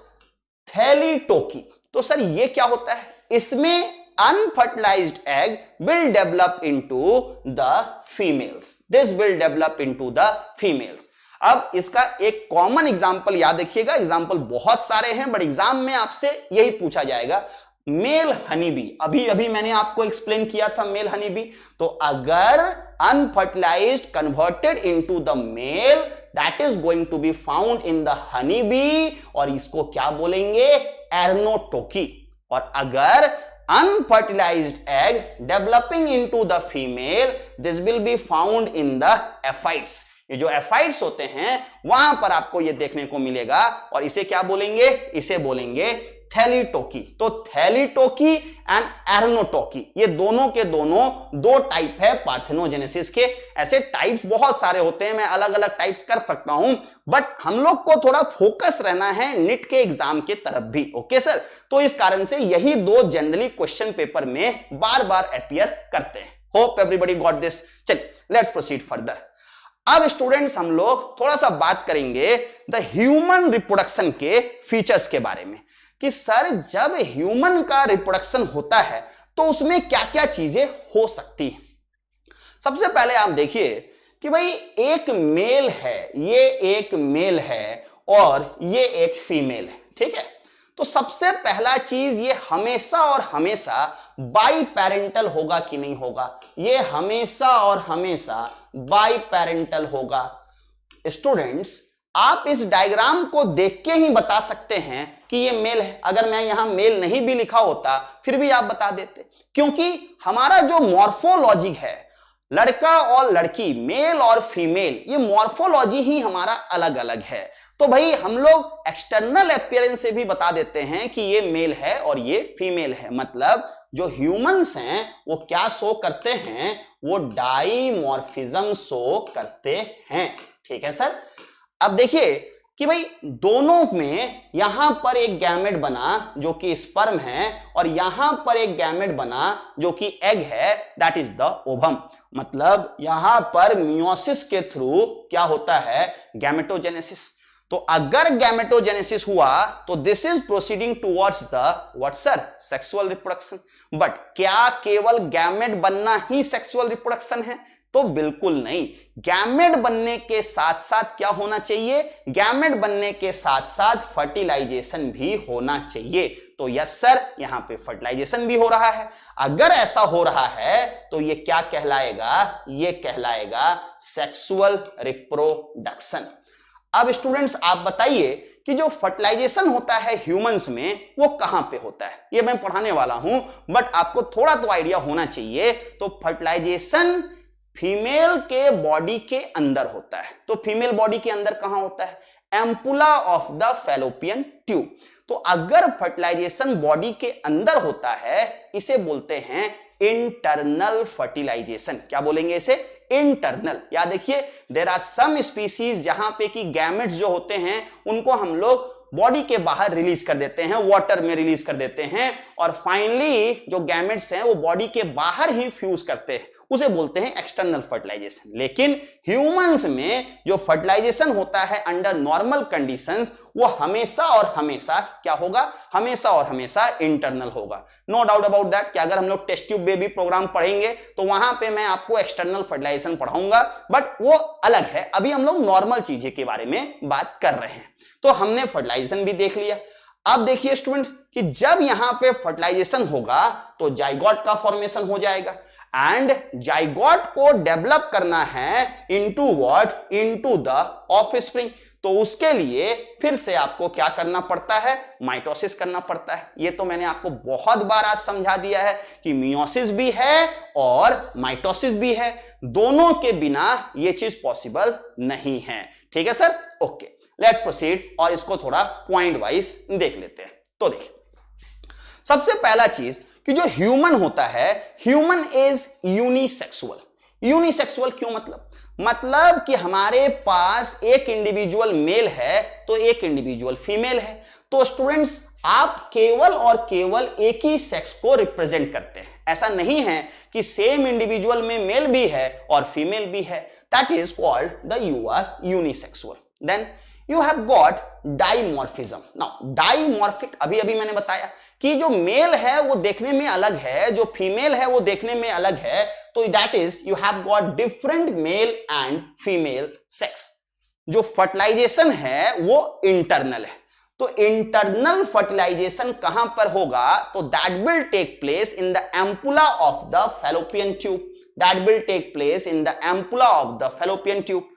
thelytoky. तो सर ये क्या होता है? इसमें unfertilized egg will develop into the females, this will develop into the females. अब इसका एक कॉमन एग्जांपल याद रखिएगा, एग्जांपल बहुत सारे हैं बट एग्जाम में आपसे यही पूछा जाएगा, मेल हनी बी। अभी अभी मैंने आपको एक्सप्लेन किया था मेल हनी बी। तो अगर unfertilized converted into the male, that is going to be found in the honey bee, और इसको क्या बोलेंगे? एरेनोटोकी। और अगर unfertilized egg developing into the female, this will be found in the aphids. ये जो एफाइट्स होते हैं वहां पर आपको ये देखने को मिलेगा, और इसे क्या बोलेंगे? इसे बोलेंगे थैलीटोकी। तो थैलीटोकी एंड एरेनोटोकी, ये दोनों के दोनों दो टाइप है पार्थेनोजेनेसिस के। ऐसे टाइप्स बहुत सारे होते हैं, मैं अलग अलग टाइप्स कर सकता हूं, बट हम लोग को थोड़ा फोकस रहना है नीट के एग्जाम के तरफ भी, ओके सर। तो इस कारण से यही दो जनरली क्वेश्चन पेपर में बार बार अपीयर करते हैं। Hope everybody got this. चलिए लेट्स प्रोसीड फर्दर। अब स्टूडेंट्स हम लोग थोड़ा सा बात करेंगे द ह्यूमन रिप्रोडक्शन के फीचर्स के बारे में कि सर जब ह्यूमन का रिप्रोडक्शन होता है तो उसमें क्या क्या चीजें हो सकती हैं। सबसे पहले आप देखिए कि भाई एक मेल है, ये एक मेल है और ये एक फीमेल है, ठीक है। तो सबसे पहला चीज ये हमेशा और हमेशा बाई पेरेंटल होगा कि नहीं होगा, ये हमेशा और हमेशा बाई पेरेंटल होगा। स्टूडेंट्स आप इस डायग्राम को देख के ही बता सकते हैं कि ये मेल है। अगर मैं यहां मेल नहीं भी लिखा होता फिर भी आप बता देते, क्योंकि हमारा जो मॉर्फोलॉजी है, लड़का और लड़की, मेल और फीमेल, ये मॉर्फोलॉजी ही हमारा अलग अलग है। तो भाई हम लोग एक्सटर्नल अपीयरेंस से भी बता देते हैं कि ये मेल है और ये फीमेल है। मतलब जो ह्यूमंस हैं वो क्या शो करते हैं, वो डाइमॉर्फिज्म शो करते हैं, ठीक है सर। अब देखिए कि भाई दोनों में यहां पर एक गैमेट बना जो कि स्पर्म है और यहां पर एक गैमेट बना जो कि एग है, दैट इज द ओवम। मतलब यहां पर मियोसिस के थ्रू क्या होता है, गैमेटोजेनेसिस। तो अगर गैमेटोजेनेसिस हुआ तो this is proceeding towards the what sir, sexual reproduction. But क्या केवल गैमेट बनना ही सेक्सुअल रिप्रोडक्शन है? तो बिल्कुल नहीं। गैमेट बनने के साथ साथ क्या होना चाहिए, गैमेट बनने के साथ साथ फर्टिलाइजेशन भी होना चाहिए। तो यस सर, यहां पे फर्टिलाइजेशन भी हो रहा है। अगर ऐसा हो रहा है तो ये क्या कहलाएगा, ये कहलाएगा सेक्सुअल रिप्रोडक्शन। अब स्टूडेंट्स आप बताइए कि जो फर्टिलाइजेशन होता है ह्यूमंस में वो कहां पे होता है, ये मैं पढ़ाने वाला हूं, बट आपको थोड़ा तो आइडिया होना चाहिए। तो फर्टिलाइजेशन फीमेल के बॉडी के अंदर होता है। तो फीमेल बॉडी के अंदर कहां होता है, ampulla of the fallopian tube. तो अगर फर्टिलाइजेशन बॉडी के अंदर होता है इसे बोलते हैं इंटरनल फर्टिलाइजेशन। क्या बोलेंगे इसे, इंटरनल। या देखिए देयर आर सम स्पीसीज जहां पे कि गैमेट्स जो होते हैं उनको हम लोग बॉडी के बाहर रिलीज कर देते हैं, वाटर में रिलीज कर देते हैं और फाइनली जो गैमेट्स हैं वो बॉडी के बाहर ही फ्यूज करते हैं, उसे बोलते हैं एक्सटर्नल फर्टिलाइजेशन। लेकिन ह्यूमंस में जो फर्टिलाइजेशन होता है अंडर नॉर्मल कंडीशंस वो हमेशा और हमेशा क्या होगा, हमेशा और हमेशा इंटरनल होगा। नो डाउट अबाउट दैट कि अगर हम लोग टेस्ट ट्यूब बेबी प्रोग्राम पढ़ेंगे तो वहां पे मैं आपको एक्सटर्नल फर्टिलाइजेशन पढ़ाऊंगा, बट वो अलग है। अभी हम लोग नॉर्मल चीजें के बारे में बात कर रहे हैं। तो हमने फर्टिलाइजेशन भी देख लिया। अब देखिए स्टूडेंट कि जब यहां पे फर्टिलाइजेशन होगा तो जाइगोट का फॉर्मेशन हो जाएगा एंड जाइगोट को डेवलप करना है into what, into the offspring. तो उसके लिए फिर से आपको क्या करना पड़ता है, माइटोसिस करना पड़ता है। ये तो मैंने आपको बहुत बार आज समझा दिया है कि मियोसिस भी है और माइटोसिस भी है, दोनों के बिना ये चीज पॉसिबल नहीं है, ठीक है सर। ओके लेट्स प्रोसीड और इसको थोड़ा पॉइंट वाइज देख लेते हैं। तो देखिए सबसे पहला चीज कि जो ह्यूमन होता है, ह्यूमन इज यूनिसेक्सुअल। यूनिसेक्सुअल क्यों, मतलब कि हमारे पास एक इंडिविजुअल मेल है तो एक इंडिविजुअल फीमेल है। तो स्टूडेंट्स आप केवल और केवल एक ही सेक्स को रिप्रेजेंट करते हैं। ऐसा नहीं है कि सेम इंडिविजुअल में मेल भी है और फीमेल भी है, that is called the you are unisexual. Then you have got dimorphism. Now dimorphic अभी मैंने बताया कि जो मेल है वो देखने में अलग है, जो फीमेल है वो देखने में अलग है। तो that is you have got different male and female sex. जो फर्टिलाइजेशन है वो इंटरनल है। तो इंटरनल फर्टिलाइजेशन कहां पर होगा, तो that will take place in the ampulla of the fallopian tube. That will take place in the ampulla of the fallopian tube.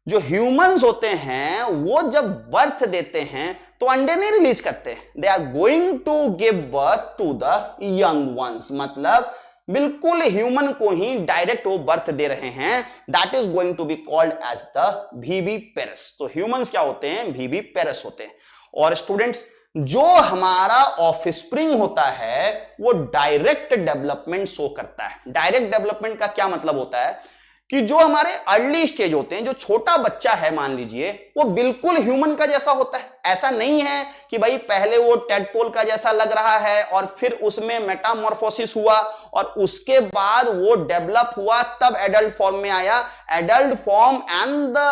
जो ह्यूमंस होते हैं वो जब बर्थ देते हैं तो अंडे नहीं रिलीज करते, they are going to give birth to the young ones. मतलब बिल्कुल ह्यूमन को ही डायरेक्ट वो बर्थ दे रहे हैं, that is going to be called as the viviparous. तो ह्यूमंस क्या होते हैं, वीवी पेरस होते हैं। और स्टूडेंट्स जो हमारा ऑफस्प्रिंग होता है वो डायरेक्ट डेवलपमेंट शो करता है। डायरेक्ट डेवलपमेंट का क्या मतलब होता है कि जो हमारे अर्ली स्टेज होते हैं, जो छोटा बच्चा है मान लीजिए, वो बिल्कुल ह्यूमन का जैसा होता है। ऐसा नहीं है कि भाई पहले वो टेडपोल का जैसा लग रहा है और फिर उसमें मेटामॉर्फोसिस हुआ और उसके बाद वो डेवलप हुआ तब एडल्ट फॉर्म में आया। Adult form and the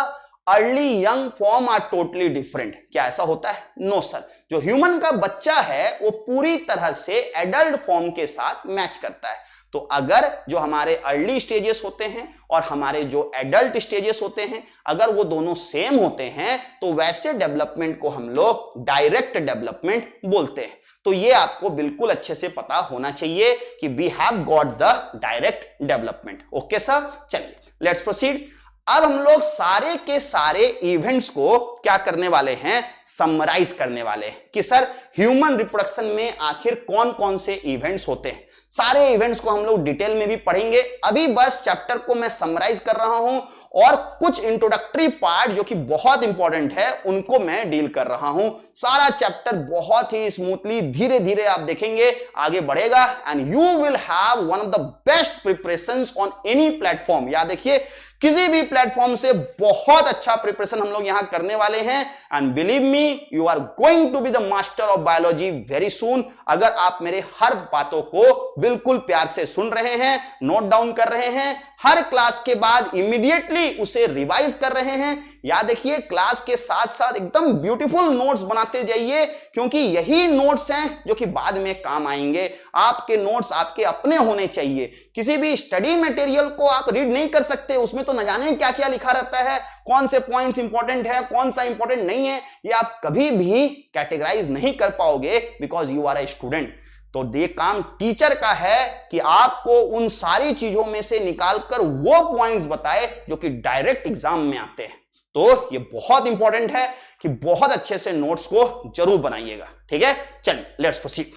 early young form are totally different. क्या ऐसा होता है? No sir. जो ह्यूमन का बच्चा है वो पूरी तरह से एडल्ट फॉर्म के साथ मैच करता है। तो अगर जो हमारे अर्ली स्टेजेस होते हैं और हमारे जो एडल्ट स्टेजेस होते हैं, अगर वो दोनों सेम होते हैं तो वैसे डेवलपमेंट को हम लोग डायरेक्ट डेवलपमेंट बोलते हैं। तो ये आपको बिल्कुल अच्छे से पता होना चाहिए कि we have got the direct development. Okay sir, चलिए लेट्स प्रोसीड। अब हम लोग सारे के सारे इवेंट्स को क्या करने वाले हैं? समराइज करने वाले हैं कि सर ह्यूमन रिप्रोडक्शन में आखिर कौन कौन से इवेंट्स होते हैं। सारे इवेंट्स को हम लोग डिटेल में भी पढ़ेंगे। अभी बस चैप्टर को मैं समराइज कर रहा हूं और कुछ इंट्रोडक्टरी पार्ट जो कि बहुत इंपॉर्टेंट है उनको मैं डील कर रहा हूं। सारा चैप्टर बहुत ही स्मूथली धीरे धीरे आप देखेंगे आगे बढ़ेगा and you will have one of the best preparations on any platform. याद देखिए, किसी भी प्लेटफॉर्म से बहुत अच्छा प्रिपरेशन हम लोग यहां करने वाले हैं and believe me you are going to be the master of biology very soon. अगर आप मेरे हर बातों को बिल्कुल प्यार से सुन रहे हैं, नोट डाउन कर रहे हैं, हर क्लास के बाद इमीडिएटली उसे रिवाइज कर रहे हैं, याद देखिए क्लास के साथ साथ एकदम ब्यूटीफुल नोट्स बनाते जाइए, क्योंकि यही नोट्स हैं जो कि बाद में काम आएंगे। आपके नोट्स आपके अपने होने चाहिए। किसी भी स्टडी मटेरियल को आप रीड नहीं कर सकते, उसमें तो न जाने क्या क्या लिखा रहता है, कौन से पॉइंट्स इंपॉर्टेंट है, कौन सा इंपॉर्टेंट नहीं है, ये आप कभी भी कैटेगराइज नहीं कर पाओगे because you are a student. तो ये काम टीचर का है कि आपको उन सारी चीजों में से निकालकर वो पॉइंट्स बताए जो कि डायरेक्ट एग्जाम में आते हैं। तो ये बहुत इंपॉर्टेंट है कि बहुत अच्छे से नोट्स को जरूर बनाइएगा। ठीक है, चलिए लेट्स प्रोसीड।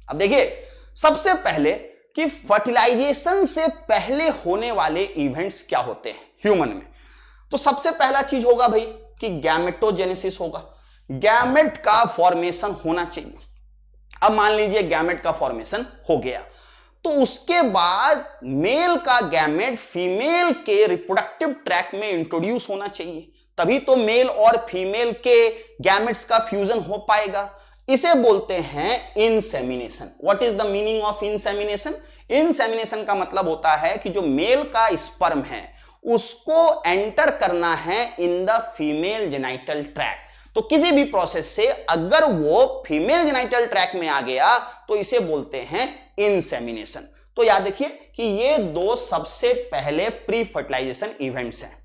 अब देखिए सबसे पहले कि फर्टिलाइजेशन से पहले होने वाले इवेंट्स क्या होते हैं ह्यूमन में। तो सबसे पहला चीज होगा भाई कि गैमेटोजेनेसिस होगा। गैमेट का फॉर्मेशन होना चाहिए। अब मान लीजिए गैमेट का फॉर्मेशन हो गया तो उसके बाद मेल का गैमेट फीमेल के रिप्रोडक्टिव ट्रैक में इंट्रोड्यूस होना चाहिए, तभी तो मेल और फीमेल के गैमेट्स का फ्यूजन हो पाएगा। इसे बोलते हैं insemination. What is the meaning of insemination? Insemination का मतलब होता है कि जो मेल का स्पर्म है उसको एंटर करना है in the female genital tract. तो किसी भी प्रोसेस से अगर वो फीमेल जेनाइटल ट्रैक में आ गया तो इसे बोलते हैं इंसेमिनेशन। तो याद देखिए कि ये दो सबसे पहले प्री फर्टिलाइजेशन इवेंट्स हैं।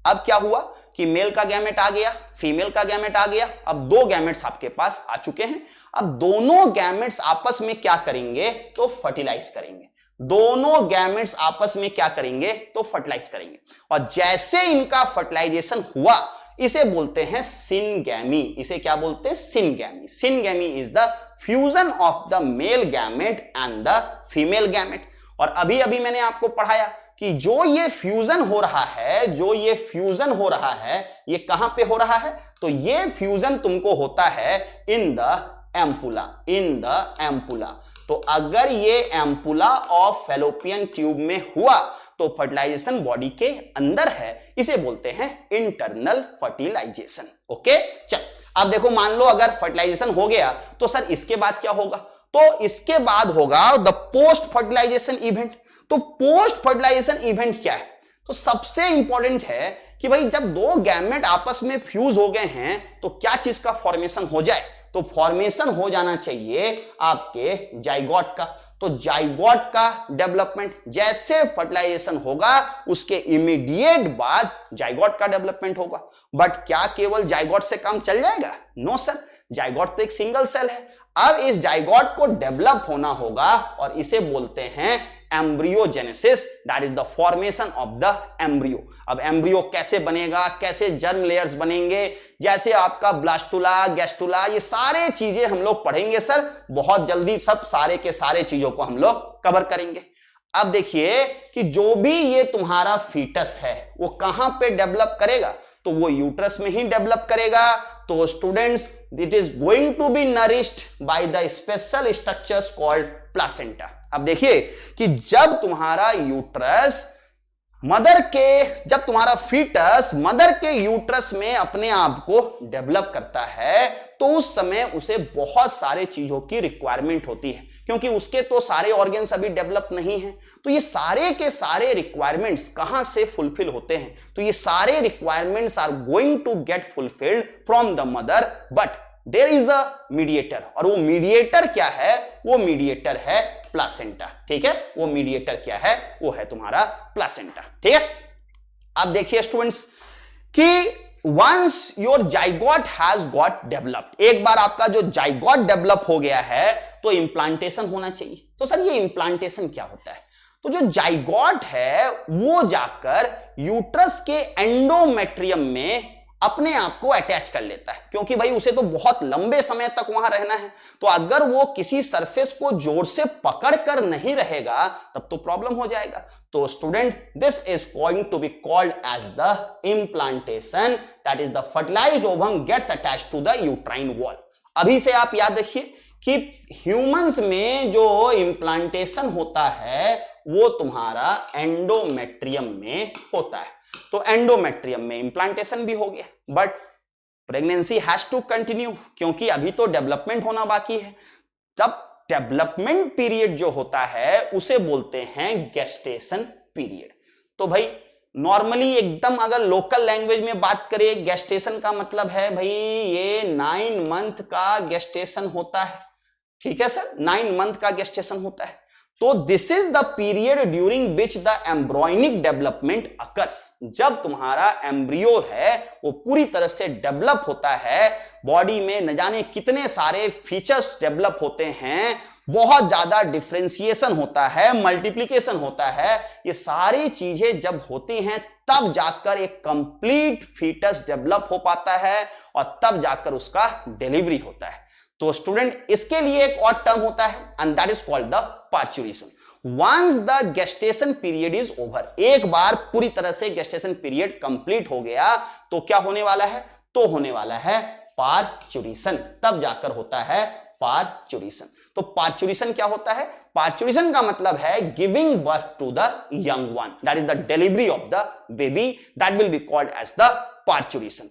अब क्या हुआ कि मेल का गैमेट आ गया, फीमेल का गैमेट आ गया, अब दो गैमेट्स आपके पास आ चुके हैं। अब दोनों गैमेट्स आपस में क्या करेंगे? तो फर्टिलाइज करेंगे। दोनों गैमेट्स आपस में क्या करेंगे? तो फर्टिलाइज करेंगे। और जैसे इनका फर्टिलाइजेशन हुआ इसे बोलते हैं सिनगैमी। इसे क्या बोलते हैं? Syngamy. Syngamy is the fusion of the male gamete and the female gamete. और अभी अभी मैंने आपको पढ़ाया कि जो ये फ्यूजन हो रहा है, जो ये फ्यूजन हो रहा है, ये कहां पे हो रहा है? तो ये फ्यूजन तुमको होता है in the ampulla. In the ampulla. तो अगर ये एम्पुला ऑफ फैलोपियन ट्यूब में हुआ तो फर्टिलाइजेशन बॉडी के अंदर है, इसे बोलते हैं इंटरनल फर्टिलाइजेशन। ओके, चल अब देखो मान लो अगर फर्टिलाइजेशन हो गया तो सर इसके बाद क्या होगा? तो इसके बाद होगा द पोस्ट फर्टिलाइजेशन इवेंट। तो पोस्ट फर्टिलाइजेशन इवेंट क्या है? तो सबसे इंपॉर्टेंट है कि भाई जब दो गैमेट आपस में फ्यूज हो गए हैं तो क्या चीज का फॉर्मेशन हो जाए? तो फॉर्मेशन हो जाना चाहिए आपके जाइगोट का। तो जाइगोट का डेवलपमेंट, जैसे फर्टिलाइजेशन होगा उसके इमीडिएट बाद जाइगोट का डेवलपमेंट होगा। बट क्या केवल जाइगोट से काम चल जाएगा? नो सर, जाइगोट तो एक सिंगल सेल है। अब इस जाइगोट को डेवलप होना होगा और इसे बोलते हैं embryogenesis. That is the formation of the embryo. अब एम्ब्रियो कैसे बनेगा, कैसे जर्म लेयर्स बनेंगे, जैसे आपका ब्लास्टुला, गैस्टुला, ये सारे चीजें हम लोग पढ़ेंगे सर बहुत जल्दी। सब सारे के सारे चीजों को हम लोग कवर करेंगे। अब देखिए कि जो भी ये तुम्हारा फीटस है वो कहां पे डेवलप करेगा? तो वो यूट्रस में ही डेवलप करेगा। तो students, it is going to be nourished by the special structures called placenta. अब देखिए कि जब तुम्हारा यूट्रस मदर के, जब तुम्हारा फीटस मदर के यूट्रस में अपने आप को डेवलप करता है तो उस समय उसे बहुत सारे चीजों की रिक्वायरमेंट होती है, क्योंकि उसके तो सारे ऑर्गन्स अभी डेवलप नहीं हैं। तो ये सारे के सारे रिक्वायरमेंट्स कहां से फुलफिल होते हैं? तो ये सारे requirements are going to get fulfilled from the mother, but there is a mediator, और वो मीडिएटर क्या है? वो मीडिएटर है प्लासेंटा। ठीक है, वो मीडिएटर क्या है? वो है तुम्हारा प्लासेंटा। ठीक है, अब देखिए स्टूडेंट्स कि once your zygote has got developed, एक बार आपका जो जाइगोट डेवलप हो गया है तो इंप्लांटेशन होना चाहिए। तो सर ये इंप्लांटेशन क्या होता है? तो जो जाइगोट है वो जाकर यूट्रस के एंडोमेट्रियम में अपने आप को अटैच कर लेता है, क्योंकि भाई उसे तो बहुत लंबे समय तक वहां रहना है। तो अगर वो किसी सरफेस को जोर से पकड़ कर नहीं रहेगा तब तो प्रॉब्लम हो जाएगा। तो student, this is going to be called as the implantation, that is the fertilised ovum gets attached to the uterine wall. अभी से आप याद रखिए कि ह्यूमंस में जो इम्प्लांटेशन होता है वो तुम्हारा एंडोमेट्रियम में होता है। तो एंडोमेट्रियम में इंप्लांटेशन भी हो गया, but pregnancy has to continue, क्योंकि अभी तो डेवलपमेंट होना बाकी है। तब डेवलपमेंट पीरियड जो होता है उसे बोलते हैं गेस्टेशन पीरियड। तो भाई नॉर्मली एकदम अगर लोकल लैंग्वेज में बात करें, गेस्टेशन का मतलब है भाई ये 9 मंथ का गेस्टेशन होता है। ठीक है सर, 9 मंथ का गेस्टेशन होता है। तो this is the period during which the embryonic development occurs, जब तुम्हारा एम्ब्रियो है वो पूरी तरह से डेवलप होता है, बॉडी में न जाने कितने सारे फीचर्स डेवलप होते हैं, बहुत ज्यादा डिफरेंशिएशन होता है, मल्टीप्लीकेशन होता है। ये सारी चीजें जब होती हैं तब जाकर एक कंप्लीट फीटस डेवलप हो पाता है और तब जाकर उसका डिलीवरी होता है। तो स्टूडेंट इसके लिए एक और टर्म होता है and that is called the parturition. Once the gestation period is over, एक बार पूरी तरह से गेस्टेशन पीरियड कंप्लीट हो गया तो क्या होने वाला है? तो होने वाला है पार्चुरेशन, तब जाकर होता है पार्चुरेशन। तो पार्चुरेशन क्या होता है? पार्चुरेशन का मतलब है giving birth to the young one, that is the delivery of the baby, that will be called as the parturition.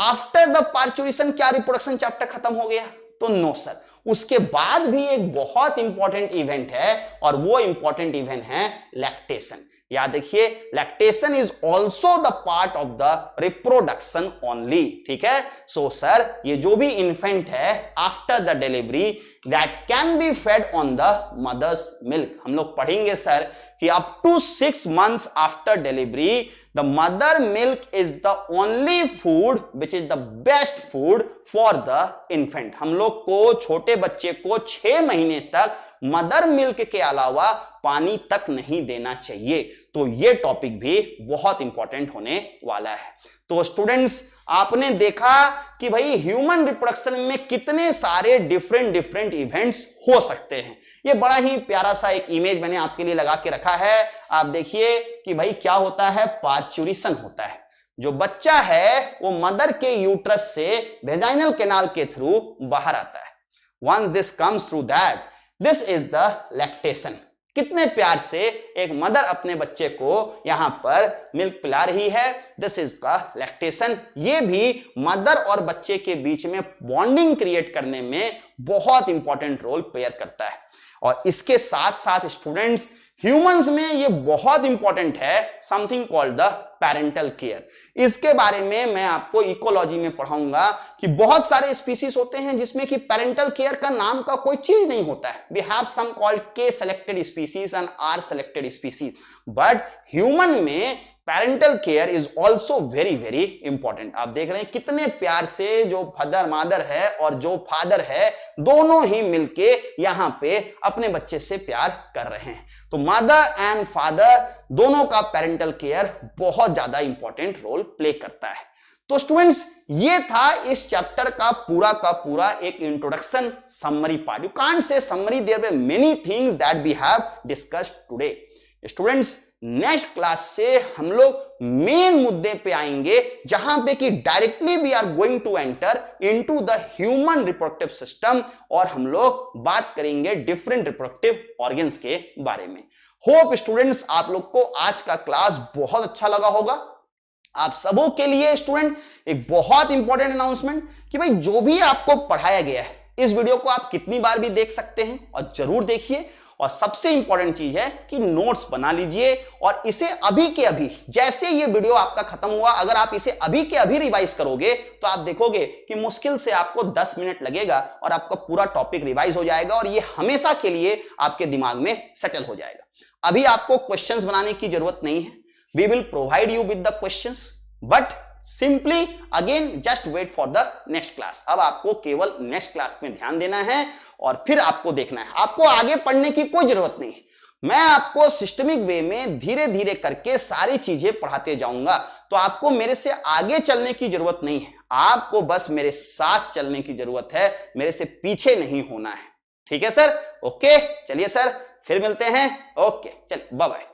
After the parturition क्या रिप्रोडक्शन चैप्टर खत्म हो गया? तो नो सर, उसके बाद भी एक बहुत इंपॉर्टेंट इवेंट है और वो इंपॉर्टेंट इवेंट है लैक्टेशन। याद रखिए, lactation is also the part of the reproduction only. ठीक है, सो सर ये जो भी इन्फेंट है after the delivery that can be fed on the mother's milk, हम लोग पढ़ेंगे सर कि up to 6 months after delivery the mother milk is the only food which is the best food for the infant. हम लोग को छोटे बच्चे को 6 महीने तक मदर मिल्क के अलावा पानी तक नहीं देना चाहिए। तो ये टॉपिक भी बहुत इंपॉर्टेंट होने वाला है। तो स्टूडेंट्स आपने देखा कि भाई ह्यूमन रिप्रोडक्शन में कितने सारे डिफरेंट इवेंट्स हो सकते हैं। ये बड़ा ही प्यारा सा एक इमेज मैंने आपके लिए लगा के रखा है। आप देखिए कि भाई क्या होता है, पार्चुरेशन होता है। जो बच्चा है वो मदर के यूट्रस से वेजाइनल कैनाल के थ्रू बाहर आता है। Once this comes through that, this is the lactation. कितने प्यार से एक मदर अपने बच्चे को यहां पर मिल्क पिला रही है, दिस इज का लैक्टेशन। ये भी मदर और बच्चे के बीच में बॉन्डिंग क्रिएट करने में बहुत इंपॉर्टेंट रोल प्ले करता है। और इसके साथ साथ स्टूडेंट्स ह्यूमंस में ये बहुत इंपॉर्टेंट है something called the parental care. इसके बारे में मैं आपको इकोलॉजी में पढ़ाऊंगा कि बहुत सारे स्पीसीज होते हैं जिसमें कि पेरेंटल केयर का नाम का कोई चीज नहीं होता है। We have some called K selected species and R selected species, but human में parental care is also very important. आप देख रहे हैं कितने प्यार से जो मदर है और जो फादर है दोनों ही मिलके यहां पे अपने बच्चे से प्यार कर रहे हैं। तो मदर एंड फादर दोनों का पेरेंटल केयर बहुत ज्यादा इंपॉर्टेंट रोल प्ले करता है। तो स्टूडेंट्स ये था इस चैप्टर का पूरा एक introduction summary part. You can't say summary, there were many things that we have discussed today. Students next class से हम लोग मेन मुद्दे पे आएंगे, जहां पे कि directly we are going to enter into the human reproductive system, और हम लोग बात करेंगे डिफरेंट रिप्रोडक्टिव ऑर्गन्स के बारे में। होप स्टूडेंट्स आप लोग को आज का क्लास बहुत अच्छा लगा होगा। आप सबों के लिए स्टूडेंट एक बहुत इंपॉर्टेंट अनाउंसमेंट कि भाई जो भी आपको पढ़ाया गया है इस वीडियो को आप कितनी बार भी देख सकते हैं, और जरूर देखिए। और सबसे इंपॉर्टेंट चीज है कि नोट्स बना लीजिए, और इसे अभी के अभी, जैसे ये वीडियो आपका खत्म हुआ, अगर आप इसे अभी के अभी रिवाइज करोगे तो आप देखोगे कि मुश्किल से आपको 10 मिनट लगेगा और आपका पूरा टॉपिक रिवाइज हो जाएगा, और ये हमेशा के लिए आपके दिमाग में सेटल हो जाएगा। अभी आपको क्वेश्चंस बनाने की जरूरत नहीं है। We will provide you with the questions, but simply again just wait for the next class। अब आपको केवल नेक्स्ट क्लास में ध्यान देना है और फिर आपको देखना है, आपको आगे पढ़ने की कोई जरूरत नहीं। मैं आपको सिस्टमिक वे में धीरे धीरे करके सारी चीजें पढ़ाते जाऊंगा, तो आपको मेरे से आगे चलने की जरूरत नहीं है, आपको बस मेरे साथ चलने की जरूरत है, मेरे से पीछे नहीं होना है। ठीक है सर? ओके, चलिए सर फिर मिलते हैं। ओके, चलिए बाय बाय।